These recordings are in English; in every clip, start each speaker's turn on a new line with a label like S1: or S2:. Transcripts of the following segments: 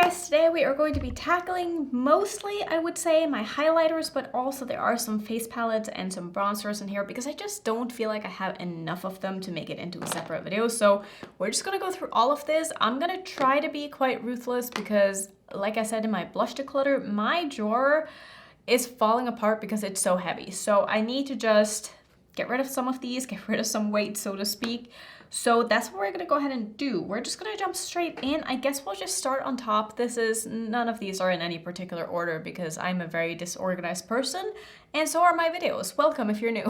S1: guys, today we are going to be tackling mostly, I would say, my highlighters, but also there are some face palettes and some bronzers in here because I just don't feel like I have enough of them to make it into a separate video. So we're just gonna go through all of this. I'm gonna try to be quite ruthless because, like I said in my blush declutter, my drawer is falling apart because it's so heavy. So I need to just get rid of some of these, get rid of some weight, so to speak. So that's what we're gonna go ahead and do. We're just gonna jump straight in. I guess we'll just start on top. None of these are in any particular order because I'm a very disorganized person, and so are my videos. Welcome if you're new.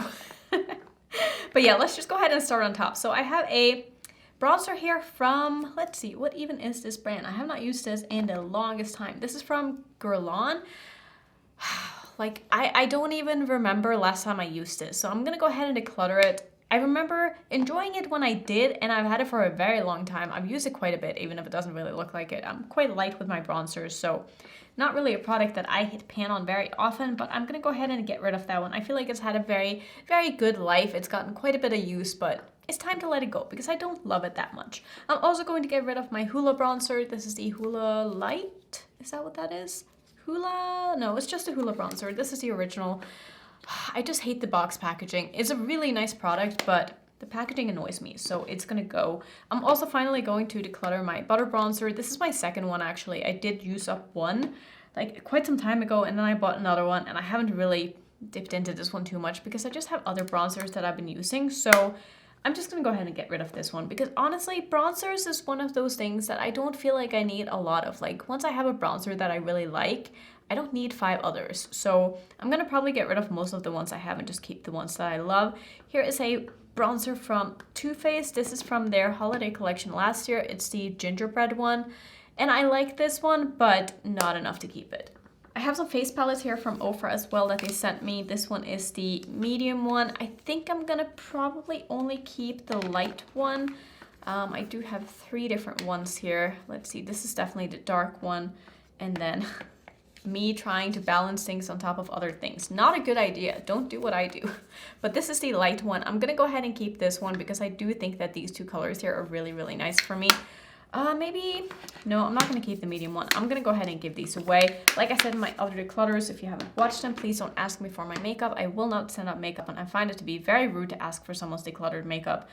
S1: But yeah, let's just go ahead and start on top. So I have a bronzer here from, let's see, what even is this brand? I have not used this in the longest time. This is from Glam. Like, I don't even remember last time I used this. So I'm gonna go ahead and declutter it. I remember enjoying it when I did, and I've had it for a very long time. I've used it quite a bit, even if it doesn't really look like it. I'm quite light with my bronzers, so not really a product that I hit pan on very often, but I'm gonna go ahead and get rid of that one. I feel like it's had a very, very good life. It's gotten quite a bit of use, but it's time to let it go because I don't love it that much. I'm also going to get rid of my Hula Bronzer. This is the Hula Light. Is that what that is? Hula? No, it's just a Hula Bronzer. This is the original. I just hate the box packaging. It's a really nice product, but the packaging annoys me, so it's gonna go. I'm also finally going to declutter my butter bronzer. This is my second one, actually. I did use up one like quite some time ago, and then I bought another one, and I haven't really dipped into this one too much because I just have other bronzers that I've been using. So I'm just gonna go ahead and get rid of this one because honestly, bronzers is one of those things that I don't feel like I need a lot of. Like, once I have a bronzer that I really like, I don't need 5 others. So I'm gonna probably get rid of most of the ones I have and just keep the ones that I love. Here is a bronzer from Too Faced. This is from their holiday collection last year. It's the gingerbread one. And I like this one, but not enough to keep it. I have some face palettes here from Rephr as well that they sent me. This one is the medium one. I think I'm gonna probably only keep the light one. I do have 3 different ones here. Let's see, this is definitely the dark one. And then me trying to balance things on top of other things. Not a good idea. Don't do what I do. But this is the light one. I'm gonna go ahead and keep this one because I do think that these 2 colors here are really, really nice for me. No, I'm not gonna keep the medium one. I'm gonna go ahead and give these away. Like I said in my other declutters, if you haven't watched them, please don't ask me for my makeup. I will not send out makeup, and I find it to be very rude to ask for someone's decluttered makeup.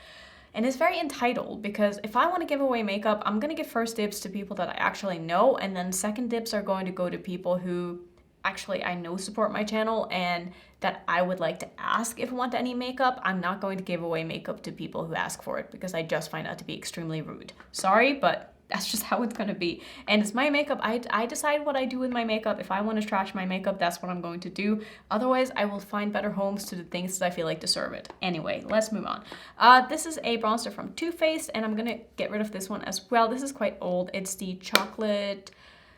S1: And it's very entitled because if I want to give away makeup, I'm going to give first dibs to people that I actually know, and then second dibs are going to go to people who actually I know support my channel and that I would like to ask if I want any makeup. I'm not going to give away makeup to people who ask for it because I just find that to be extremely rude. Sorry, but that's just how it's gonna be. And it's my makeup. I decide what I do with my makeup. If I want to trash my makeup, that's what I'm going to do. Otherwise, I will find better homes to the things that I feel like deserve it. Anyway, let's move on. This is a bronzer from Too Faced, and I'm gonna get rid of this one as well. This is quite old. It's the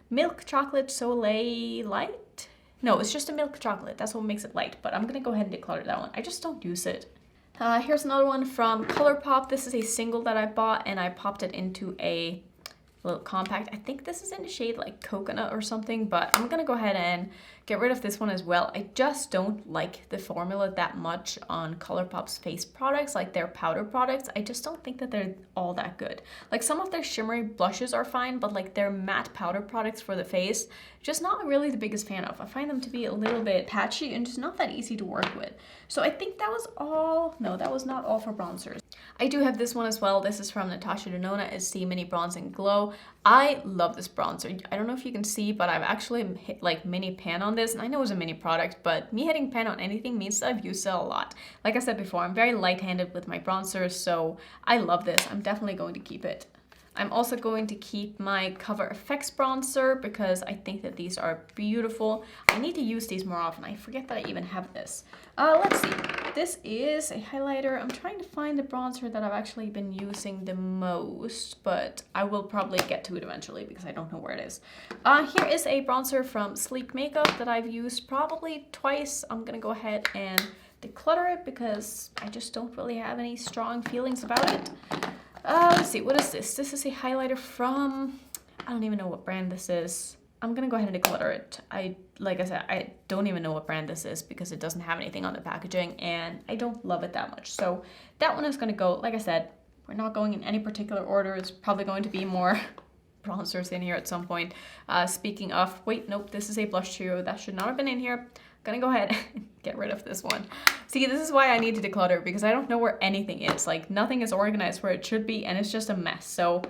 S1: Milk Chocolate Soleil Light. No, it's just a milk chocolate. That's what makes it light. But I'm gonna go ahead and declutter that one. I just don't use it. Here's another one from Colourpop. This is a single that I bought, and I popped it into a little compact. I think this is in the shade like coconut or something, but I'm gonna go ahead and get rid of this one as well. I just don't like the formula that much on Colourpop's face products, like their powder products. I just don't think that they're all that good. Like, some of their shimmery blushes are fine, but like their matte powder products for the face, just not really the biggest fan of. I find them to be a little bit patchy and just not that easy to work with. So I think that was all. No, that was not all for bronzers. I do have this one as well. This is from Natasha Denona. It's the Mini Bronze and Glow. I love this bronzer. I don't know if you can see, but I've actually hit like mini pan on this, and I know it's a mini product, but me hitting pan on anything means that I've used it a lot. Like I said before, I'm very light-handed with my bronzers, so I love this. I'm definitely going to keep it. I'm also going to keep my Cover FX bronzer because I think that these are beautiful. I need to use these more often. I forget that I even have this. Let's see. This is a highlighter. I'm trying to find the bronzer that I've actually been using the most, but I will probably get to it eventually because I don't know where it is. Here is a bronzer from Sleek Makeup that I've used probably twice. I'm gonna go ahead and declutter it because I just don't really have any strong feelings about it. Let's see, what is this? This is a highlighter from, I don't even know what brand this is. I'm gonna go ahead and declutter it. Like I said, I don't even know what brand this is because it doesn't have anything on the packaging and I don't love it that much. So that one is gonna go. Like I said, we're not going in any particular order. It's probably going to be more bronzers in here at some point. Speaking of, wait, nope, this is a blush trio. That should not have been in here. Gonna go ahead and get rid of this one. See, this is why I need to declutter, because I don't know where anything is. Like, nothing is organized where it should be, and it's just a mess. So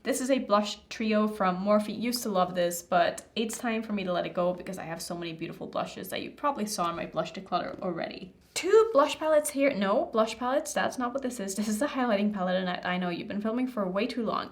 S1: this is a blush trio from Morphe. Used to love this, but it's time for me to let it go because I have so many beautiful blushes that you probably saw in my blush declutter already. 2 blush palettes here. No, blush palettes, that's not what this is. This is the highlighting palette, Annette. I know you've been filming for way too long.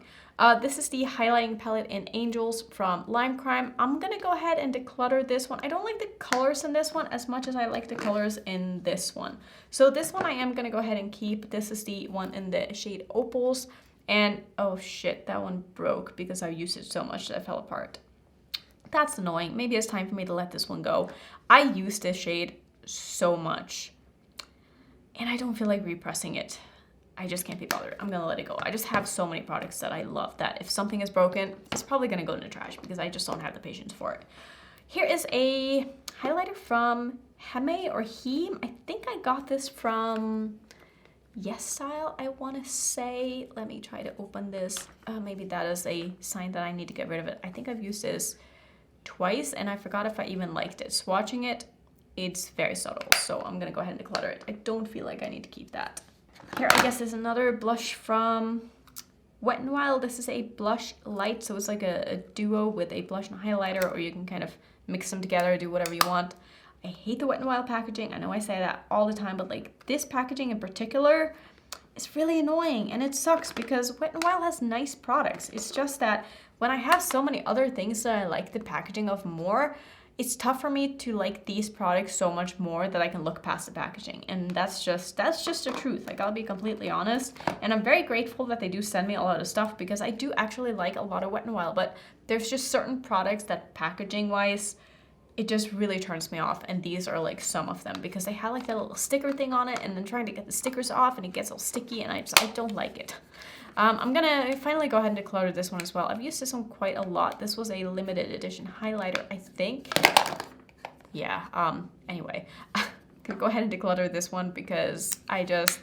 S1: This is the highlighting palette in Angels from Lime Crime. I'm gonna go ahead and declutter this one. I don't like the colors in this one as much as I like the colors in this one. So this one I am gonna go ahead and keep. This is the one in the shade Opals. And oh shit, that one broke because I used it so much that it fell apart. That's annoying. Maybe it's time for me to let this one go. I use this shade so much and I don't feel like repressing it. I just can't be bothered. I'm gonna let it go. I just have so many products that I love that if something is broken, it's probably gonna go in the trash because I just don't have the patience for it. Here is a highlighter from Heme or Heem. I think I got this from Yes Style, I wanna say. Let me try to open this. Maybe that is a sign that I need to get rid of it. I think I've used this twice and I forgot if I even liked it. Swatching it, it's very subtle, so I'm gonna go ahead and declutter it. I don't feel like I need to keep that. Here, I guess, is another blush from Wet n Wild. This is a blush light, so it's like a duo with a blush and a highlighter, or you can kind of mix them together, do whatever you want. I hate the Wet n Wild packaging. I know I say that all the time, but like this packaging in particular is really annoying, and it sucks because Wet n Wild has nice products. It's just that when I have so many other things that I like the packaging of more, it's tough for me to like these products so much more that I can look past the packaging. And that's just the truth. Like, I'll be completely honest. And I'm very grateful that they do send me a lot of stuff because I do actually like a lot of Wet n Wild, but there's just certain products that packaging wise, it just really turns me off. And these are like some of them because they have like that little sticker thing on it and then trying to get the stickers off and it gets all sticky and I don't like it. I'm gonna finally go ahead and declutter this one as well. I've used this one quite a lot. This was a limited edition highlighter, I think. Yeah, anyway, I'm gonna go ahead and declutter this one because I just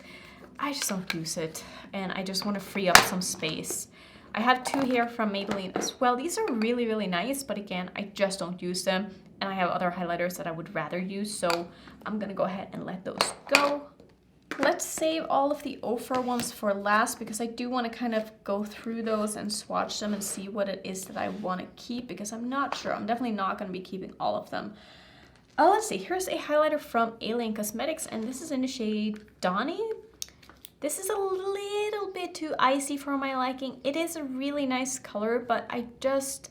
S1: don't use it and I just want to free up some space. I have 2 here from Maybelline as well. These are really, really nice, but again, I just don't use them. And I have other highlighters that I would rather use, so I'm gonna go ahead and let those go. Let's save all of the Rephr ones for last because I do want to kind of go through those and swatch them and see what it is that I want to keep because I'm not sure. I'm definitely not going to be keeping all of them. Let's see. Here's a highlighter from Alien Cosmetics, and this is in the shade Donnie. This is a little bit too icy for my liking. It is a really nice color, but I just...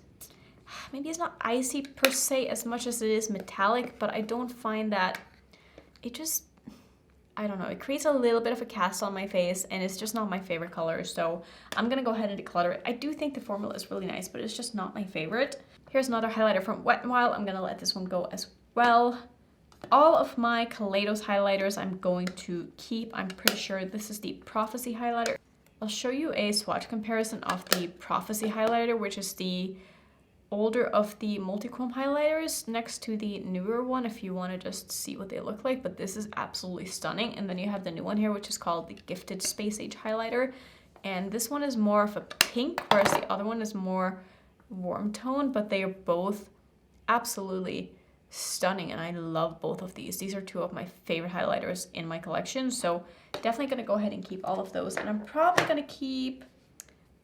S1: maybe it's not icy per se as much as it is metallic, but I don't find that... it just... I don't know, it creates a little bit of a cast on my face and it's just not my favorite color, so I'm gonna go ahead and declutter it. I do think the formula is really nice, but it's just not my favorite. Here's another highlighter from Wet n Wild. I'm gonna let this one go as well. All of my Kaleidos highlighters I'm going to keep. I'm pretty sure this is the Prophecy highlighter. I'll show you a swatch comparison of the Prophecy highlighter, which is the older of the multi-chrome highlighters next to the newer one if you want to just see what they look like, but this is absolutely stunning. And then you have the new one here, which is called the Gifted Space Age highlighter, and this one is more of a pink, whereas the other one is more warm tone, but they are both absolutely stunning and I love both of these. These are 2 of my favorite highlighters in my collection, so definitely gonna go ahead and keep all of those. And I'm probably gonna keep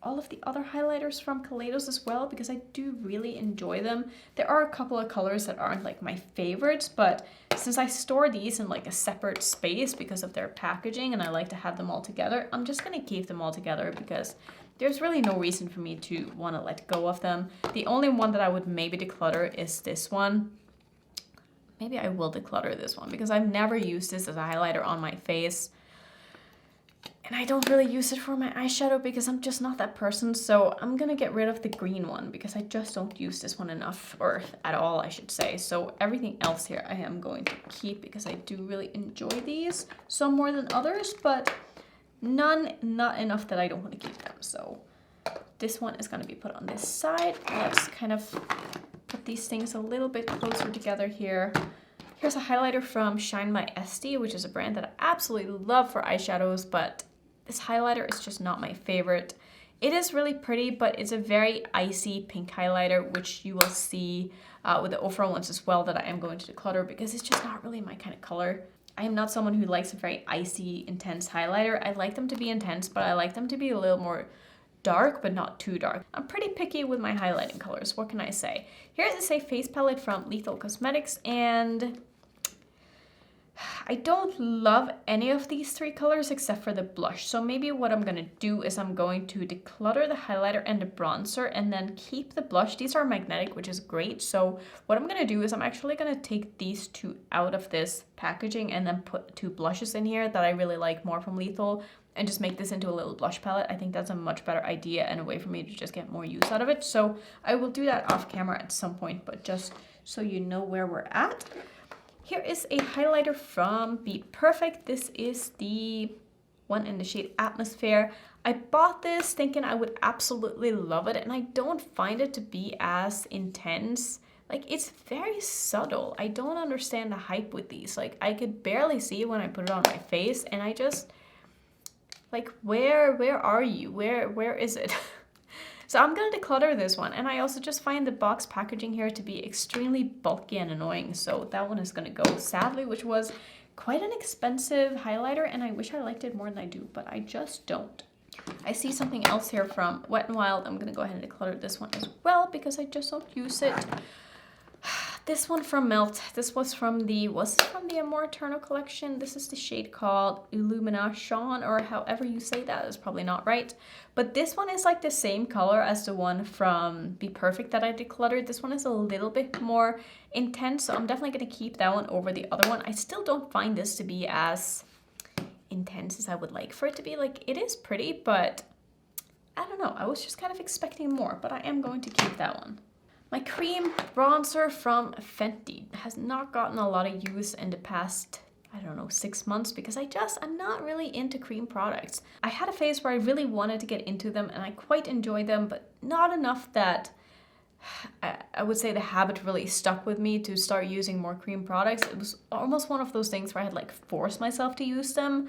S1: all of the other highlighters from Kaleidos as well because I do really enjoy them. There are a couple of colors that aren't like my favorites, but since I store these in like a separate space because of their packaging and I like to have them all together, I'm just gonna keep them all together because there's really no reason for me to want to let go of them. The only one that I would maybe declutter is this one. Maybe I will declutter this one because I've never used this as a highlighter on my face. And I don't really use it for my eyeshadow because I'm just not that person. So I'm gonna get rid of the green one because I just don't use this one enough, or at all I should say. So everything else here I am going to keep because I do really enjoy these. Some more than others, but none not enough that I don't want to keep them. So this one is gonna be put on this side. Let's kind of put these things a little bit closer together here. Here's a highlighter from Shine by Esty, which is a brand that I absolutely love for eyeshadows, but this highlighter is just not my favorite. It is really pretty, but it's a very icy pink highlighter, which you will see with the overall ones as well that I am going to declutter because it's just not really my kind of color. I am not someone who likes a very icy, intense highlighter. I like them to be intense, but I like them to be a little more dark, but not too dark. I'm pretty picky with my highlighting colors, what can I say? Here is a face palette from Lethal Cosmetics, and I don't love any of these three colors except for the blush. So maybe what I'm gonna do is I'm going to declutter the highlighter and the bronzer and then keep the blush. These are magnetic, which is great. So what I'm gonna do is I'm actually gonna take these two out of this packaging and then put two blushes in here that I really like more from Lethal and just make this into a little blush palette. I think that's a much better idea and a way for me to just get more use out of it. So I will do that off camera at some point, but just so you know where we're at. Here is a highlighter from Be Perfect. This is the one in the shade Atmosphere. I bought this thinking I would absolutely love it, and I don't find it to be as intense. Like, it's very subtle. I don't understand the hype with these. Like, I could barely see it when I put it on my face, and I just, like, where are you? Where is it? So I'm gonna declutter this one, and I also just find the box packaging here to be extremely bulky and annoying, so that one is gonna go, sadly, which was quite an expensive highlighter, and I wish I liked it more than I do, but I just don't. I see something else here from Wet n Wild. I'm gonna go ahead and declutter this one as well because I just don't use it. This one from Melt. This was from the Amore Eternal collection. This is the shade called Illumination, or however you say that is probably not right. But this one is like the same color as the one from Be Perfect that I decluttered. This one is a little bit more intense, so I'm definitely going to keep that one over the other one. I still don't find this to be as intense as I would like for it to be. Like, it is pretty, but I don't know. I was just kind of expecting more, but I am going to keep that one. My cream bronzer from Fenty has not gotten a lot of use in the past, I don't know, 6 months because I'm not really into cream products. I had a phase where I really wanted to get into them and I quite enjoy them, but not enough that I would say the habit really stuck with me to start using more cream products. It was almost one of those things where I had like forced myself to use them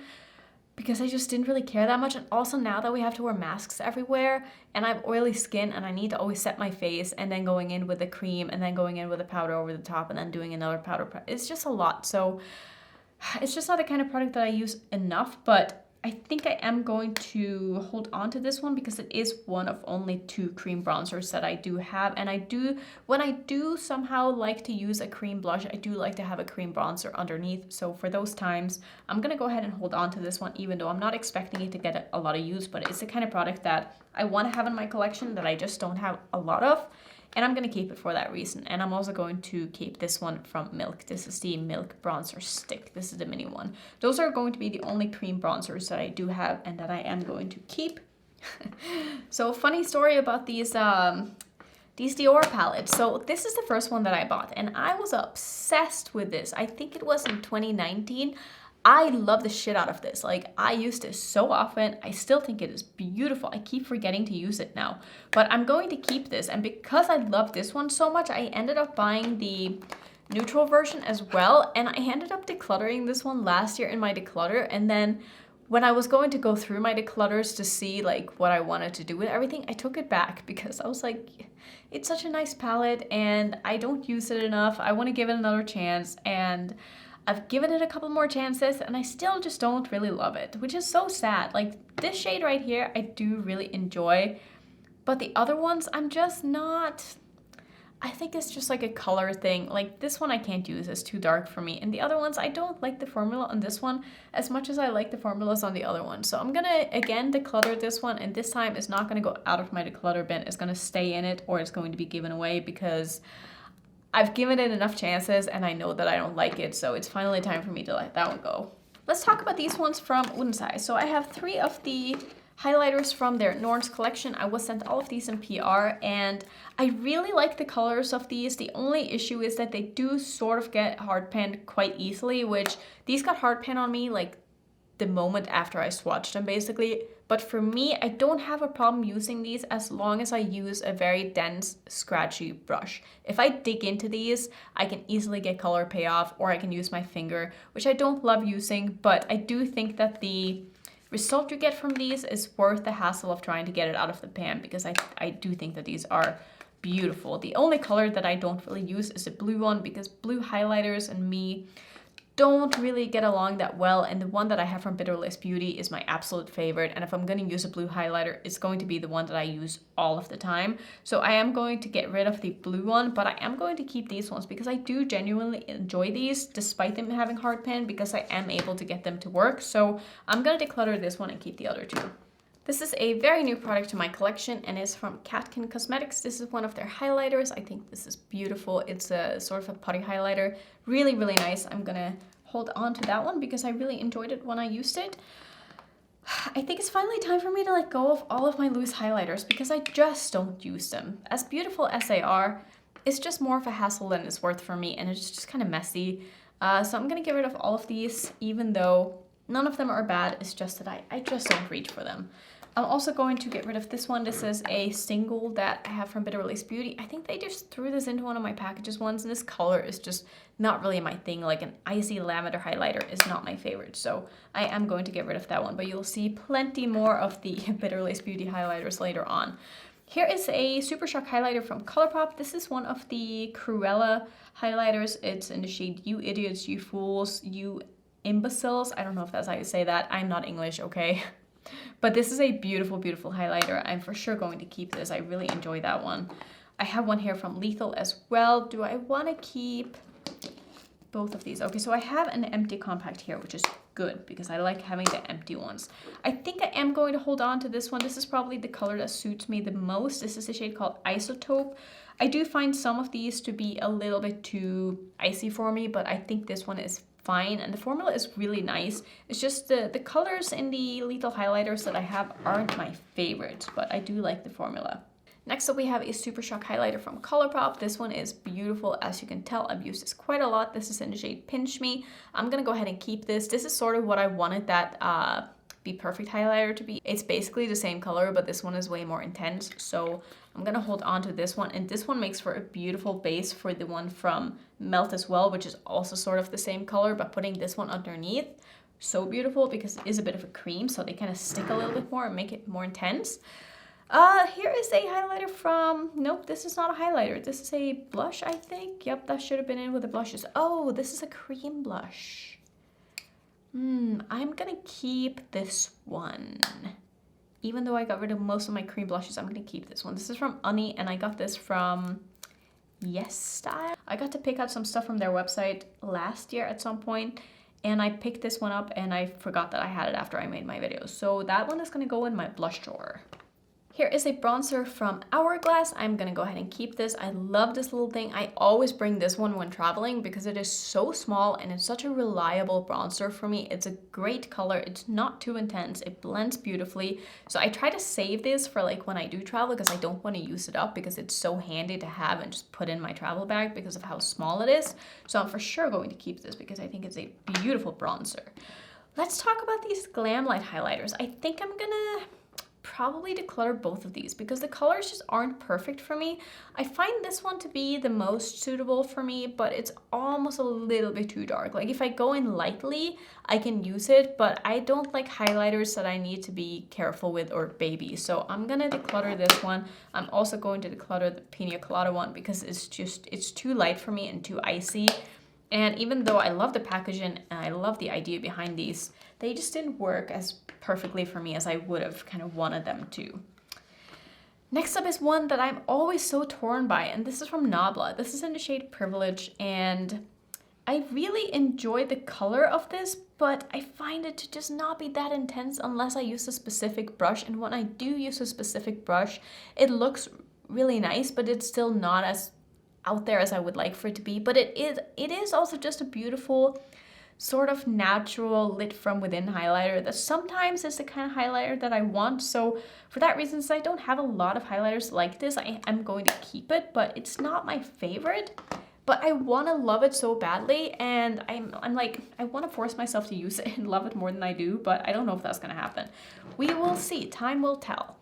S1: because I just didn't really care that much. And also now that we have to wear masks everywhere and I have oily skin and I need to always set my face and then going in with the cream and then going in with a powder over the top and then doing another powder, it's just a lot. So it's just not the kind of product that I use enough, but I think I am going to hold on to this one because it is one of only 2 cream bronzers that I do have. And when I do somehow like to use a cream blush, I do like to have a cream bronzer underneath. So for those times, I'm gonna go ahead and hold on to this one, even though I'm not expecting it to get a lot of use, but it's the kind of product that I want to have in my collection that I just don't have a lot of. And I'm going to keep it for that reason. And I'm also going to keep this one from Milk. This is the Milk Bronzer Stick. This is the mini one. Those are going to be the only cream bronzers that I do have and that I am going to keep. So a funny story about these Dior palettes. So this is the first one that I bought and I was obsessed with this. I think it was in 2019. I love the shit out of this. Like, I use this so often. I still think it is beautiful. I keep forgetting to use it now, but I'm going to keep this. And because I love this one so much, I ended up buying the neutral version as well. And I ended up decluttering this one last year in my declutter. And then when I was going to go through my declutters to see like what I wanted to do with everything, I took it back because I was like, it's such a nice palette and I don't use it enough. I want to give it another chance, and I've given it a couple more chances and I still just don't really love it, which is so sad. Like, this shade right here, I do really enjoy, but the other ones, I'm just not. I think it's just like a color thing. Like, this one I can't use, it's too dark for me. And the other ones, I don't like the formula on this one as much as I like the formulas on the other one. So I'm gonna, again, declutter this one, and this time it's not gonna go out of my declutter bin. It's gonna stay in it, or it's going to be given away because I've given it enough chances and I know that I don't like it, so it's finally time for me to let that one go. Let's talk about these ones from Unsize. So I have 3 of the highlighters from their Norns collection. I was sent all of these in PR and I really like the colors of these. The only issue is that they do sort of get hard panned quite easily, which these got hard pan on me like the moment after I swatched them basically. But for me, I don't have a problem using these as long as I use a very dense, scratchy brush. If I dig into these, I can easily get color payoff, or I can use my finger, which I don't love using, but I do think that the result you get from these is worth the hassle of trying to get it out of the pan, because I do think that these are beautiful. The only color that I don't really use is the blue one, because blue highlighters and me don't really get along that well, and the one that I have from Bitterless Beauty is my absolute favorite, and if I'm going to use a blue highlighter, it's going to be the one that I use all of the time. So I am going to get rid of the blue one, but I am going to keep these ones because I do genuinely enjoy these despite them having hard pan, because I am able to get them to work. So I'm going to declutter this one and keep the other two. This is a very new product to my collection and is from Catkin Cosmetics. This is one of their highlighters. I think this is beautiful. It's a sort of a putty highlighter. Really, really nice. I'm gonna hold on to that one because I really enjoyed it when I used it. I think it's finally time for me to let go of all of my loose highlighters because I just don't use them. As beautiful as they are, it's just more of a hassle than it's worth for me, and it's just kind of messy. So I'm gonna get rid of all of these, even though none of them are bad. It's just that I just don't reach for them. I'm also going to get rid of this one. This is a single that I have from Bitterless Beauty. I think they just threw this into one of my packages once, and this color is just not really my thing. Like an icy lavender highlighter is not my favorite, so I am going to get rid of that one. But you'll see plenty more of the Bitterless Beauty highlighters later on. Here is a Super Shock highlighter from Colourpop. This is one of the Cruella highlighters. It's in the shade You Idiots, You Fools, You Imbeciles. I don't know if that's how you say that. I'm not English, okay? But this is a beautiful, beautiful highlighter. I'm for sure going to keep this. I really enjoy that one. I have one here from Lethal as well. Do I want to keep both of these? Okay, so I have an empty compact here, which is good because I like having the empty ones. I think I am going to hold on to this one. This is probably the color that suits me the most. This is a shade called Isotope. I do find some of these to be a little bit too icy for me, but I think this one is fine, and the formula is really nice. It's just the colors in the Lethal highlighters that I have aren't my favorites, but I do like the formula. Next up we have a Super Shock highlighter from Colourpop. This one is beautiful. As you can tell, I've used this quite a lot. This is in the shade Pinch Me. I'm gonna go ahead and keep this. This is sort of what I wanted that Be Perfect highlighter to be. It's basically the same color, but this one is way more intense, so I'm gonna hold on to this one, and this one makes for a beautiful base for the one from Melt as well, which is also sort of the same color, but putting this one underneath, so beautiful because it is a bit of a cream, so they kind of stick a little bit more and make it more intense. Here is a highlighter from, nope, this is not a highlighter. This is a blush, I think. Yep, that should have been in with the blushes. Oh, this is a cream blush. I'm gonna keep this one. Even though I got rid of most of my cream blushes, I'm gonna keep this one. This is from Unny, and I got this from Yes Style. I got to pick out some stuff from their website last year at some point, and I picked this one up and I forgot that I had it after I made my video. So that one is gonna go in my blush drawer. Here is a bronzer from Hourglass. I'm gonna go ahead and keep this. I love this little thing. I always bring this one when traveling because it is so small and it's such a reliable bronzer for me. It's a great color. It's not too intense. It blends beautifully. So I try to save this for like when I do travel because I don't want to use it up because it's so handy to have and just put in my travel bag because of how small it is. So I'm for sure going to keep this because I think it's a beautiful bronzer. Let's talk about these Glamlight highlighters. I think I'm gonna probably declutter both of these because the colors just aren't perfect for me. I find this one to be the most suitable for me, but it's almost a little bit too dark. Like if I go in lightly, I can use it, but I don't like highlighters that I need to be careful with or baby. So I'm gonna declutter this one. I'm also going to declutter the Pina Colada one because it's too light for me and too icy. And even though I love the packaging and I love the idea behind these, they just didn't work as perfectly for me as I would have kind of wanted them to. Next up is one that I'm always so torn by, and this is from Nabla. This is in the shade Privilege, and I really enjoy the color of this, but I find it to just not be that intense unless I use a specific brush. And when I do use a specific brush, it looks really nice, but it's still not as out there as I would like for it to be. But it is also just a beautiful sort of natural lit from within highlighter that sometimes is the kind of highlighter that I want. So for that reason, since I don't have a lot of highlighters like this, I'm going to keep it, but it's not my favorite. But I want to love it so badly, and I'm like, I want to force myself to use it and love it more than I do, but I don't know if that's going to happen. We will see. Time will tell.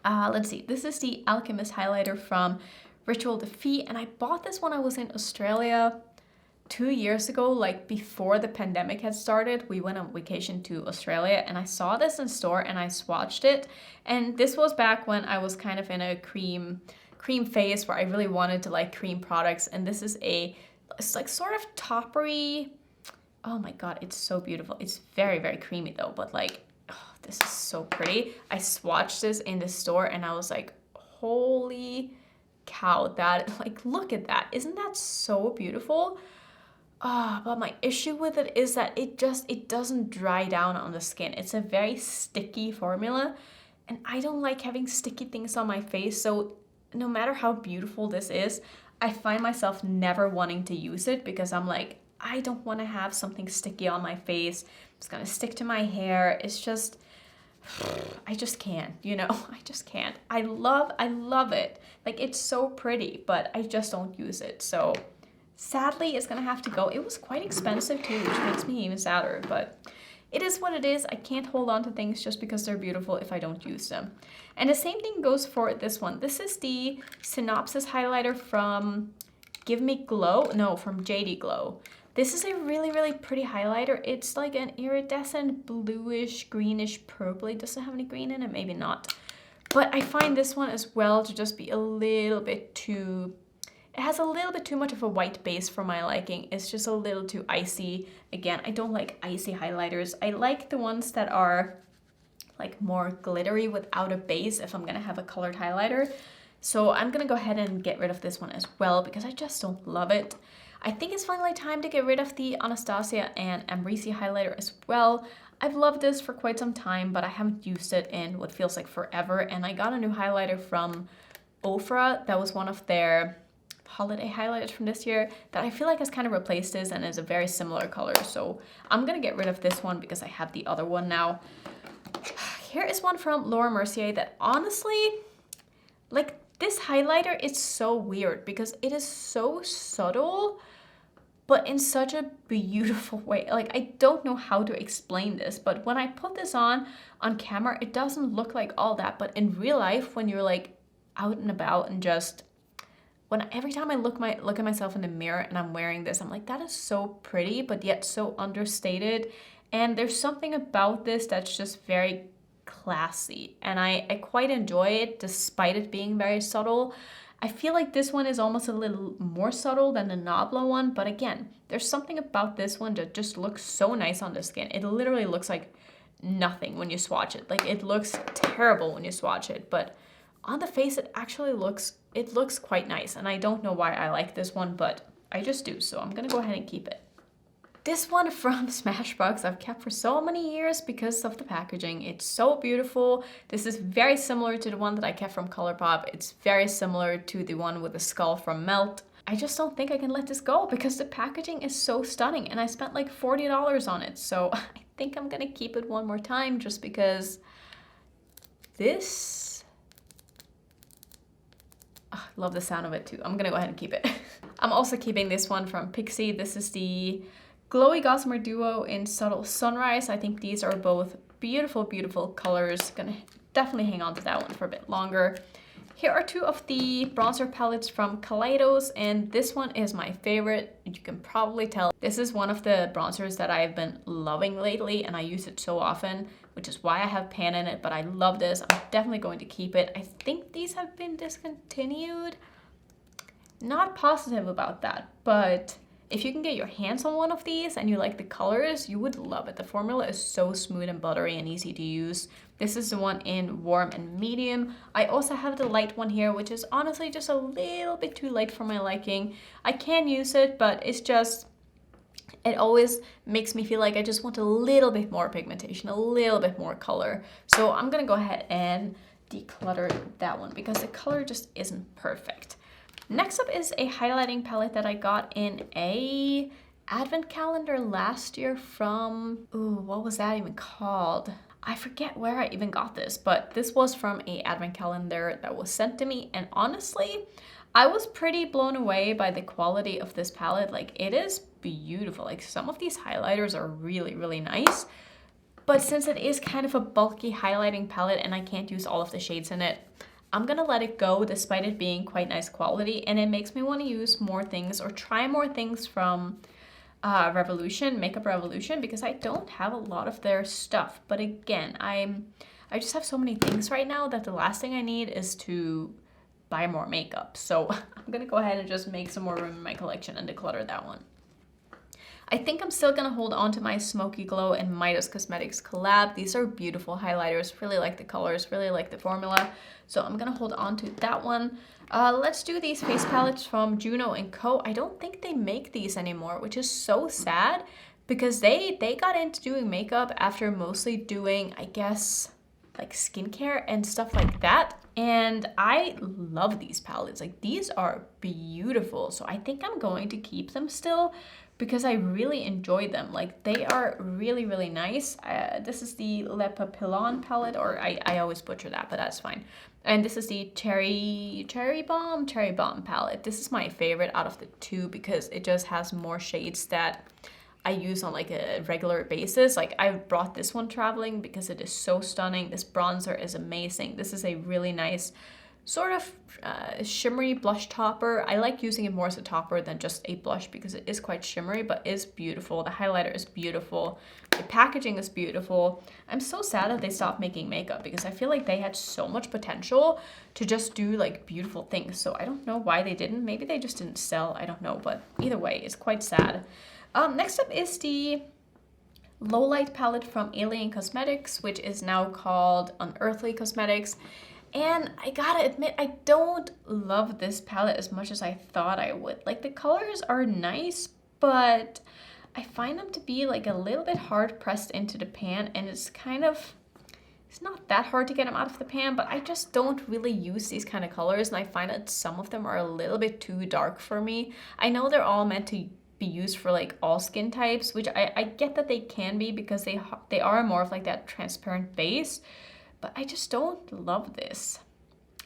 S1: Let's see. This is the Alchemist highlighter from Ritual de Fille, and I bought this when I was in Australia 2 years ago, like before the pandemic had started, we went on vacation to Australia and I saw this in store and I swatched it. And this was back when I was kind of in a cream phase where I really wanted to like cream products. And this is it's like sort of toppery. Oh my God, it's so beautiful. It's very, very creamy though, but like, oh, this is so pretty. I swatched this in the store and I was like, holy cow, that, like, look at that. Isn't that so beautiful? But my issue with it is that it doesn't dry down on the skin. It's a very sticky formula and I don't like having sticky things on my face. So no matter how beautiful this is, I find myself never wanting to use it because I'm like, I don't want to have something sticky on my face. It's gonna stick to my hair. It's just, I just can't, you know, I just can't. I love it. Like, it's so pretty, but I just don't use it. So sadly, it's gonna have to go. It was quite expensive too, which makes me even sadder, but it is what it is. I can't hold on to things just because they're beautiful if I don't use them. And the same thing goes for this one. This is the Synopsis highlighter from from JD Glow. This is a really, really pretty highlighter. It's like an iridescent bluish, greenish, purpley. Does it have any green in it? Maybe not. But I find this one as well to just be a little bit too... It has a little bit too much of a white base for my liking. It's just a little too icy. Again, I don't like icy highlighters. I like the ones that are like more glittery without a base if I'm gonna have a colored highlighter. So I'm gonna go ahead and get rid of this one as well because I just don't love it. I think it's finally time to get rid of the Anastasia and Mercier highlighter as well. I've loved this for quite some time, but I haven't used it in what feels like forever. And I got a new highlighter from Rephr. That was one of their holiday highlighters from this year that I feel like has kind of replaced this and is a very similar color. So I'm gonna get rid of this one because I have the other one now. Here is one from Laura Mercier that honestly, like, this highlighter is so weird because it is so subtle, but in such a beautiful way. Like, I don't know how to explain this, but when I put this on camera, it doesn't look like all that. But in real life, when you're like out and about and just, every time I look at myself in the mirror and I'm wearing this, I'm like, that is so pretty, but yet so understated. And there's something about this that's just very classy, and I quite enjoy it despite it being very subtle. I feel like this one is almost a little more subtle than the Nabla one, but again, there's something about this one that just looks so nice on the skin. It literally looks like nothing when you swatch it. Like, it looks terrible when you swatch it, but on the face it actually looks quite nice, and I don't know why I like this one, but I just do, so I'm gonna go ahead and keep it. This one from Smashbox I've kept for so many years because of the packaging. It's so beautiful. This is very similar to the one that I kept from Colourpop. It's very similar to the one with the skull from Melt. I just don't think I can let this go because the packaging is so stunning and I spent like $40 on it. So I think I'm gonna keep it one more time just because this... Oh, I love the sound of it too. I'm gonna go ahead and keep it. I'm also keeping this one from Pixi. This is the Glowy Gossamer Duo in Subtle Sunrise. I think these are both beautiful, beautiful colors. Gonna definitely hang on to that one for a bit longer. Here are two of the bronzer palettes from Kaleidos, and this one is my favorite. You can probably tell. This is one of the bronzers that I've been loving lately, and I use it so often, which is why I have pan in it, but I love this. I'm definitely going to keep it. I think these have been discontinued. Not positive about that, but if you can get your hands on one of these and you like the colors, you would love it. The formula is so smooth and buttery and easy to use. This is the one in warm and medium. I also have the light one here, which is honestly just a little bit too light for my liking. I can use it, but it's just, it always makes me feel like I just want a little bit more pigmentation, a little bit more color. So I'm gonna go ahead and declutter that one because the color just isn't perfect. Next up is a highlighting palette that I got in a advent calendar last year from, ooh, what was that even called? I forget where I even got this, but this was from a advent calendar that was sent to me, and honestly, I was pretty blown away by the quality of this palette. Like, it is beautiful. Like, some of these highlighters are really, really nice, but since it is kind of a bulky highlighting palette and I can't use all of the shades in it, I'm gonna let it go despite it being quite nice quality, and it makes me want to use more things or try more things from Makeup Revolution, because I don't have a lot of their stuff. But again, I just have so many things right now that the last thing I need is to buy more makeup. So I'm gonna go ahead and just make some more room in my collection and declutter that one. I think I'm still gonna hold on to my Smoky Glow and Midas Cosmetics collab. These are beautiful highlighters, really like the colors, really like the formula. So I'm gonna hold on to that one. Let's do these face palettes from Juno & Co. I don't think they make these anymore, which is so sad because they got into doing makeup after mostly doing, I guess, like skincare and stuff like that. And I love these palettes. Like, these are beautiful. So I think I'm going to keep them still because I really enjoy them. Like, they are really, really nice. This is the Le Papillon palette, or I always butcher that, but that's fine. And this is the Cherry Bomb palette. This is my favorite out of the two because it just has more shades that I use on like a regular basis. Like, I brought this one traveling because it is so stunning. This bronzer is amazing. This is a really nice sort of shimmery blush topper. I like using it more as a topper than just a blush because it is quite shimmery, but is beautiful. The highlighter is beautiful. The packaging is beautiful. I'm so sad that they stopped making makeup because I feel like they had so much potential to just do like beautiful things. So I don't know why they didn't. Maybe they just didn't sell. I don't know, but either way, it's quite sad. Next up is the Low Light palette from Alien Cosmetics, which is now called Unearthly Cosmetics. And I gotta admit, I don't love this palette as much as I thought I would. Like, the colors are nice, but I find them to be like a little bit hard pressed into the pan, and it's not that hard to get them out of the pan, but I just don't really use these kind of colors, and I find that some of them are a little bit too dark for me. I know they're all meant to be used for like all skin types, which I get that they can be because they are more of like that transparent base, but I just don't love this.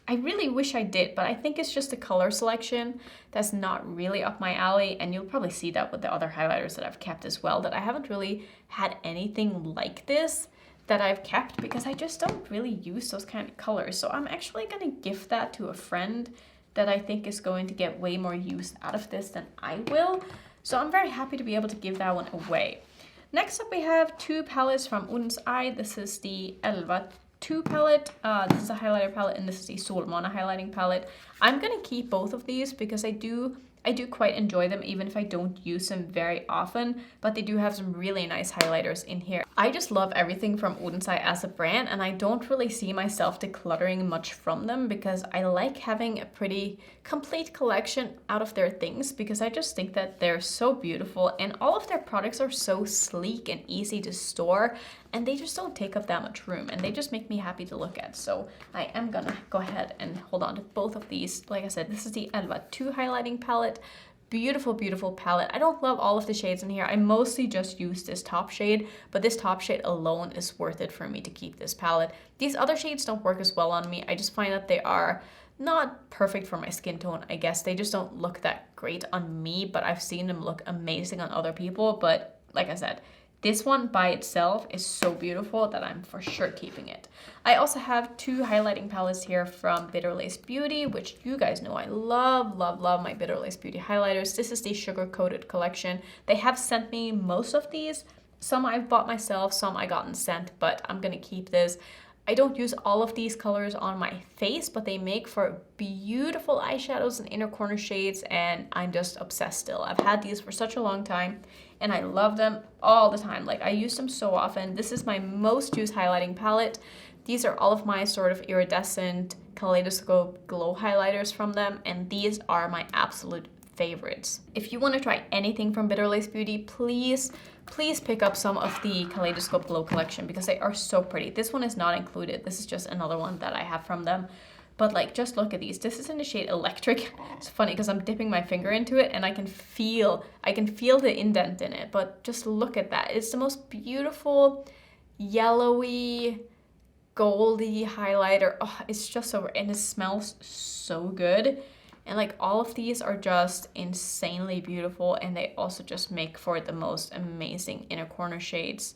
S1: I really wish I did, but I think it's just a color selection that's not really up my alley, and you'll probably see that with the other highlighters that I've kept as well, that I haven't really had anything like this that I've kept because I just don't really use those kind of colors. So I'm actually gonna gift that to a friend that I think is going to get way more use out of this than I will. So I'm very happy to be able to give that one away. Next up, we have two palettes from Udens Eye. This is the Elva 2 palette. This is a highlighter palette, and this is the Sulmona highlighting palette. I'm gonna keep both of these because I do quite enjoy them, even if I don't use them very often, but they do have some really nice highlighters in here. I just love everything from Udens Eye as a brand, and I don't really see myself decluttering much from them because I like having a pretty complete collection out of their things because I just think that they're so beautiful, and all of their products are so sleek and easy to store, and they just don't take up that much room, and they just make me happy to look at. So I am gonna go ahead and hold on to both of these. Like I said, this is the Elva 2 highlighting palette. Beautiful, beautiful palette. I don't love all of the shades in here. I mostly just use this top shade, but this top shade alone is worth it for me to keep this palette. These other shades don't work as well on me. I just find that they are not perfect for my skin tone, I guess. They just don't look that great on me, but I've seen them look amazing on other people. But like I said, this one by itself is so beautiful that I'm for sure keeping it. I also have two highlighting palettes here from Bitter Lace Beauty, which you guys know I love, love, love my Bitter Lace Beauty highlighters. This is the Sugar Coated collection. They have sent me most of these. Some I've bought myself, some I gotten sent, but I'm gonna keep this. I don't use all of these colors on my face, but they make for beautiful eyeshadows and inner corner shades, and I'm just obsessed still. I've had these for such a long time, and I love them all the time. Like, I use them so often. This is my most used highlighting palette. These are all of my sort of iridescent Kaleidoscope glow highlighters from them, and these are my absolute favorites. If you want to try anything from Bitter Lace Beauty, please pick up some of the Kaleidoscope Glow collection because they are so pretty. This one is not included. This is just another one that I have from them. But like, just look at these. This is in the shade Electric. It's funny because I'm dipping my finger into it and I can feel the indent in it. But just look at that. It's the most beautiful yellowy, goldy highlighter. Oh, it's just so, and it smells so good. And like, all of these are just insanely beautiful, and they also just make for the most amazing inner corner shades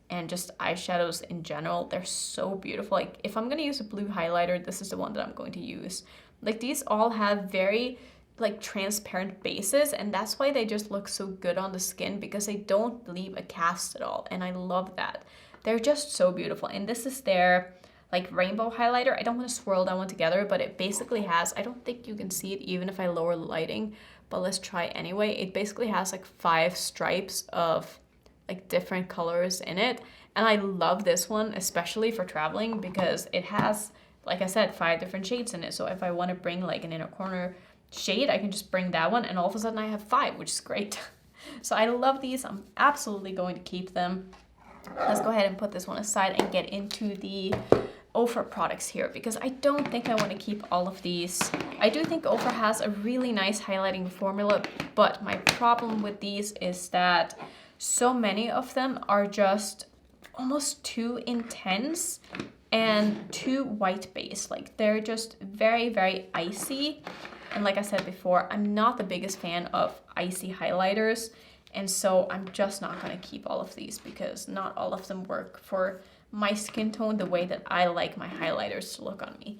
S1: and just eyeshadows in general. They're so beautiful. Like, if I'm gonna use a blue highlighter, this is the one that I'm going to use. Like, these all have very like transparent bases, and that's why they just look so good on the skin, because they don't leave a cast at all, and I love that. They're just so beautiful. And this is their like rainbow highlighter. I don't want to swirl that one together, but it basically has, I don't think you can see it even if I lower the lighting, but let's try anyway. It basically has like 5 stripes of like different colors in it, and I love this one especially for traveling because it has, like I said, 5 different shades in it. So if I want to bring like an inner corner shade, I can just bring that one, and all of a sudden I have 5, which is great. So I love these. I'm absolutely going to keep them. Let's go ahead and put this one aside and get into the Rephr products here, because I don't think I want to keep all of these. I do think Rephr has a really nice highlighting formula, but my problem with these is that so many of them are just almost too intense and too white based. Like they're just very, very icy. And like I said before, I'm not the biggest fan of icy highlighters. And so I'm just not going to keep all of these because not all of them work for my skin tone the way that I like my highlighters to look on me.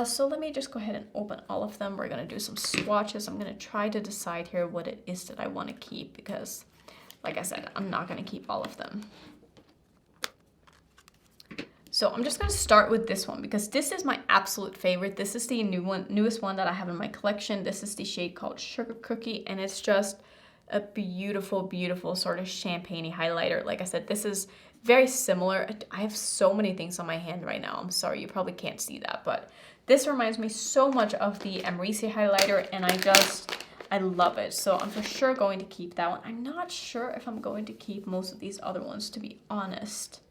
S1: So let me just go ahead and open all of them. We're going to do some swatches. I'm going to try to decide here what it is that I want to keep because, like I said, I'm not going to keep all of them. So I'm just going to start with this one because this is my absolute favorite. This is the newest one that I have in my collection. This is the shade called Sugar Cookie, and it's just a beautiful, beautiful sort of champagne-y highlighter. Like I said, this is very similar. I have so many things on my hand right now. I'm sorry, you probably can't see that, but this reminds me so much of the Mercier highlighter, and I love it. So I'm for sure going to keep that one. I'm not sure if I'm going to keep most of these other ones, to be honest.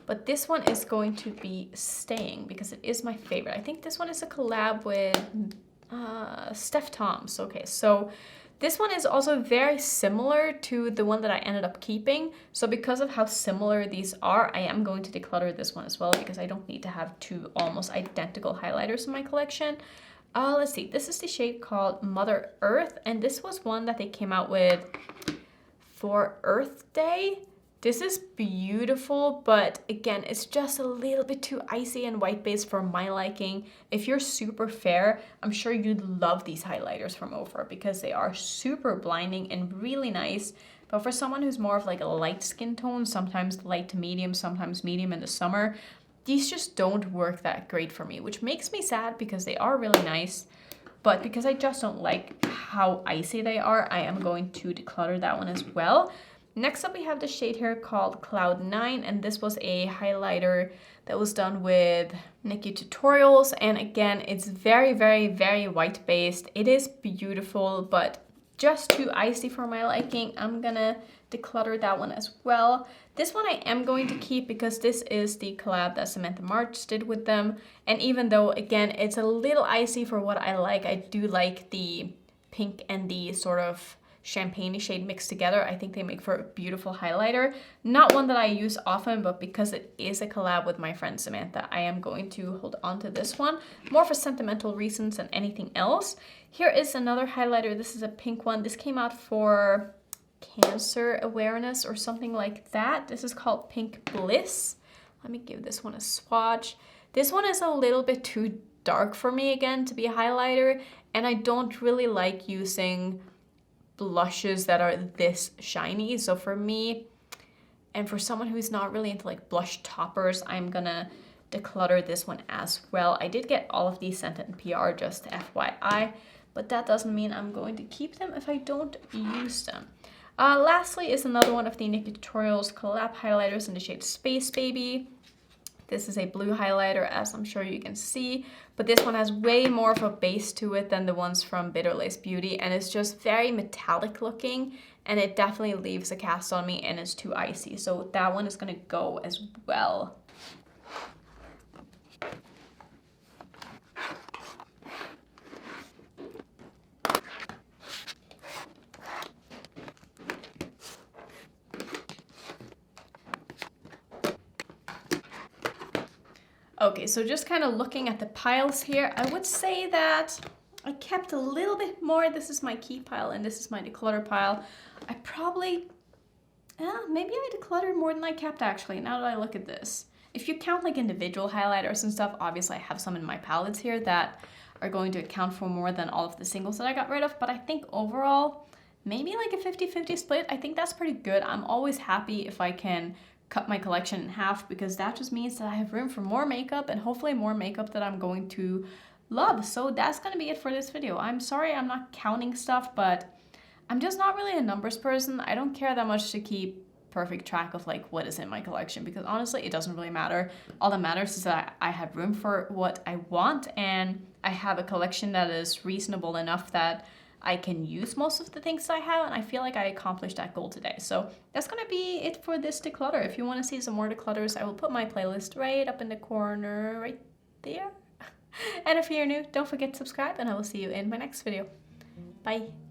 S1: But this one is going to be staying because it is my favorite. I think this one is a collab with Steph Toms. Okay, so this one is also very similar to the one that I ended up keeping. So because of how similar these are, I am going to declutter this one as well because I don't need to have 2 almost identical highlighters in my collection. Let's see, this is the shade called Mother Earth, and this was one that they came out with for Earth Day. This is beautiful, but again, it's just a little bit too icy and white-based for my liking. If you're super fair, I'm sure you'd love these highlighters from Rephr because they are super blinding and really nice. But for someone who's more of like a light skin tone, sometimes light to medium, sometimes medium in the summer, these just don't work that great for me, which makes me sad because they are really nice. But because I just don't like how icy they are, I am going to declutter that one as well. Next up, we have the shade here called Cloud 9, and this was a highlighter that was done with Nikki Tutorials, and again, it's very, very, very white-based. It is beautiful, but just too icy for my liking. I'm gonna declutter that one as well. This one I am going to keep because this is the collab that Samantha March did with them, and even though, again, it's a little icy for what I like, I do like the pink and the sort of champagne shade mixed together. I think they make for a beautiful highlighter. Not one that I use often, but because it is a collab with my friend Samantha, I am going to hold on to this one, more for sentimental reasons than anything else. Here is another highlighter. This is a pink one. This came out for cancer awareness or something like that. This is called Pink Bliss. Let me give this one a swatch. This one is a little bit too dark for me again to be a highlighter, and I don't really like using blushes that are this shiny. So for me, and for someone who's not really into like blush toppers, I'm gonna declutter this one as well. I did get all of these sent in PR, just FYI, but that doesn't mean I'm going to keep them if I don't use them. Lastly is another one of the Nikki Tutorials collab highlighters in the shade Space Baby. This is a blue highlighter, as I'm sure you can see, but this one has way more of a base to it than the ones from Bitter Lace Beauty, and it's just very metallic looking, and it definitely leaves a cast on me, and it's too icy, so that one is gonna go as well. Okay, so just kind of looking at the piles here, I would say that I kept a little bit more. This is my key pile and this is my declutter pile. I probably, maybe I decluttered more than I kept actually, now that I look at this. If you count like individual highlighters and stuff, obviously I have some in my palettes here that are going to account for more than all of the singles that I got rid of. But I think overall, maybe like a 50-50 split. I think that's pretty good. I'm always happy if I can cut my collection in half, because that just means that I have room for more makeup, and hopefully more makeup that I'm going to love. So that's gonna be it for this video. I'm sorry I'm not counting stuff, but I'm just not really a numbers person. I don't care that much to keep perfect track of like what is in my collection, because honestly it doesn't really matter. All that matters is that I have room for what I want, and I have a collection that is reasonable enough that I can use most of the things I have, and I feel like I accomplished that goal today. So that's gonna be it for this declutter. If you want to see some more declutters, I will put my playlist right up in the corner right there. And if you're new, don't forget to subscribe, and I will see you in my next video. Bye.